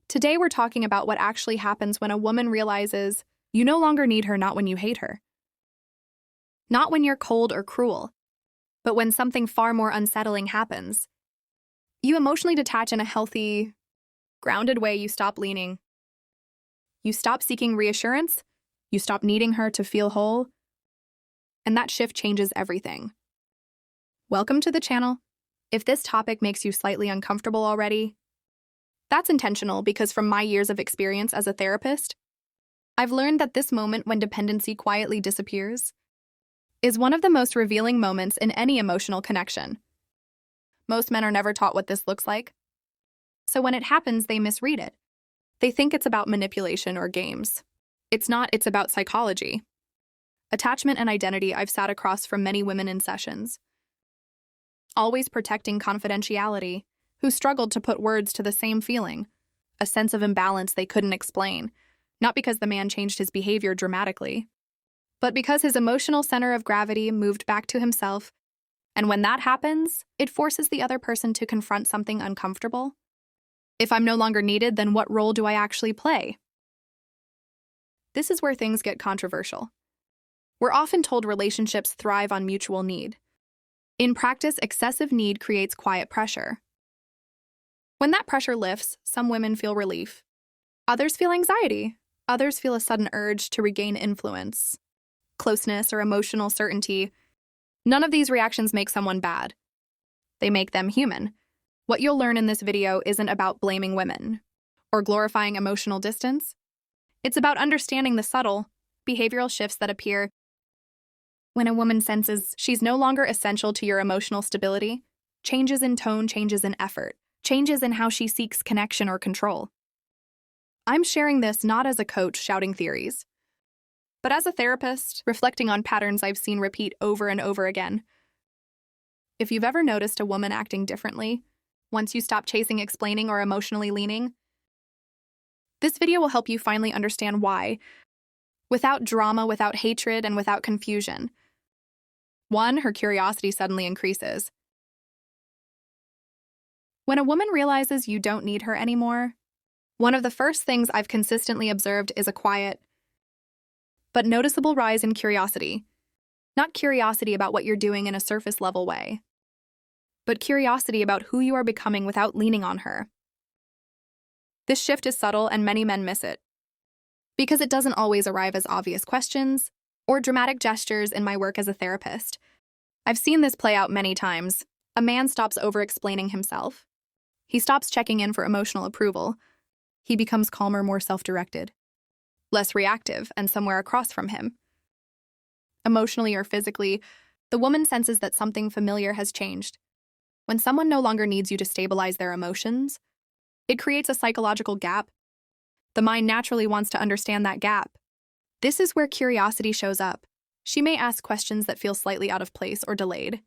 Today we're talking about what actually happens when a woman realizes you no longer need her, not when you hate her. Not when you're cold or cruel, but when something far more unsettling happens. You emotionally detach in a healthy, grounded way. You stop leaning. You stop seeking reassurance. You stop needing her to feel whole. And that shift changes everything. Welcome to the channel. If this topic makes you slightly uncomfortable already, that's intentional because from my years of experience as a therapist, I've learned that this moment when dependency quietly disappears is one of the most revealing moments in any emotional connection. Most men are never taught what this looks like. So when it happens, they misread it. They think it's about manipulation or games. It's not, it's about psychology. Attachment and identity. I've sat across from many women in sessions, always protecting confidentiality, who struggled to put words to the same feeling, a sense of imbalance they couldn't explain, not because the man changed his behavior dramatically, but because his emotional center of gravity moved back to himself. And when that happens, it forces the other person to confront something uncomfortable. If I'm no longer needed, then what role do I actually play? This is where things get controversial. We're often told relationships thrive on mutual need. In practice, excessive need creates quiet pressure. When that pressure lifts, some women feel relief. Others feel anxiety. Others feel a sudden urge to regain influence, closeness, or emotional certainty. None of these reactions make someone bad. They make them human. What you'll learn in this video isn't about blaming women or glorifying emotional distance. It's about understanding the subtle, behavioral shifts that appear when a woman senses she's no longer essential to your emotional stability. Changes in tone, changes in effort, changes in how she seeks connection or control. I'm sharing this not as a coach shouting theories, but as a therapist reflecting on patterns I've seen repeat over and over again. If you've ever noticed a woman acting differently, once you stop chasing, explaining, or emotionally leaning, this video will help you finally understand why, without drama, without hatred, and without confusion. 1. Her curiosity suddenly increases. When a woman realizes you don't need her anymore, one of the first things I've consistently observed is a quiet but noticeable rise in curiosity. Not curiosity about what you're doing in a surface-level way, but curiosity about who you are becoming without leaning on her. This shift is subtle and many men miss it, because it doesn't always arrive as obvious questions or dramatic gestures in my work as a therapist. I've seen this play out many times. A man stops over-explaining himself. He stops checking in for emotional approval. He becomes calmer, more self-directed, less reactive, and somewhere across from him, emotionally or physically, the woman senses that something familiar has changed. When someone no longer needs you to stabilize their emotions, it creates a psychological gap. The mind naturally wants to understand that gap. This is where curiosity shows up. She may ask questions that feel slightly out of place or delayed.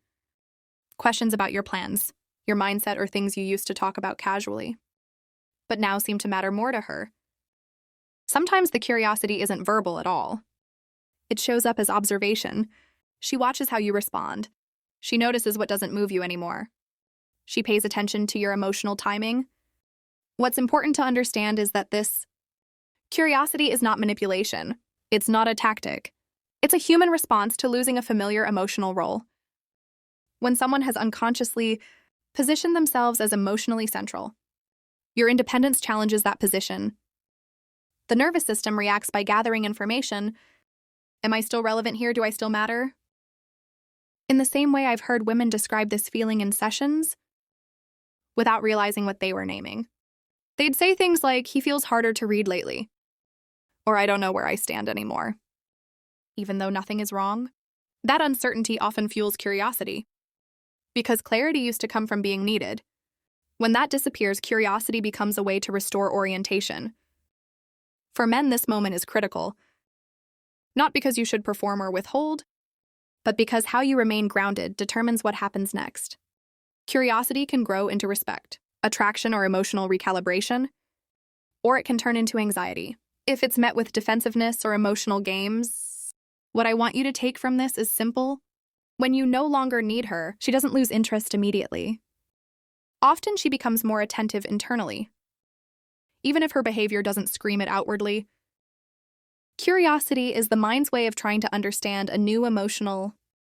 Questions about your plans, your mindset, or things you used to talk about casually, but now seem to matter more to her. Sometimes the curiosity isn't verbal at all. It shows up as observation. She watches how you respond. She notices what doesn't move you anymore. She pays attention to your emotional timing. What's important to understand is that this curiosity is not manipulation. It's not a tactic. It's a human response to losing a familiar emotional role. When someone has unconsciously positioned themselves as emotionally central, your independence challenges that position. The nervous system reacts by gathering information. Am I still relevant here? Do I still matter? In the same way, I've heard women describe this feeling in sessions without realizing what they were naming. They'd say things like, "He feels harder to read lately," or "I don't know where I stand anymore," even though nothing is wrong. That uncertainty often fuels curiosity, because clarity used to come from being needed. When that disappears, curiosity becomes a way to restore orientation. For men, this moment is critical, not because you should perform or withhold, but because how you remain grounded determines what happens next. Curiosity can grow into respect, attraction, or emotional recalibration, or it can turn into anxiety. If it's met with defensiveness or emotional games, what I want you to take from this is simple. When you no longer need her, she doesn't lose interest immediately. Often she becomes more attentive internally. even if her behavior doesn't scream it outwardly. Curiosity is the mind's way of trying to understand a new emotional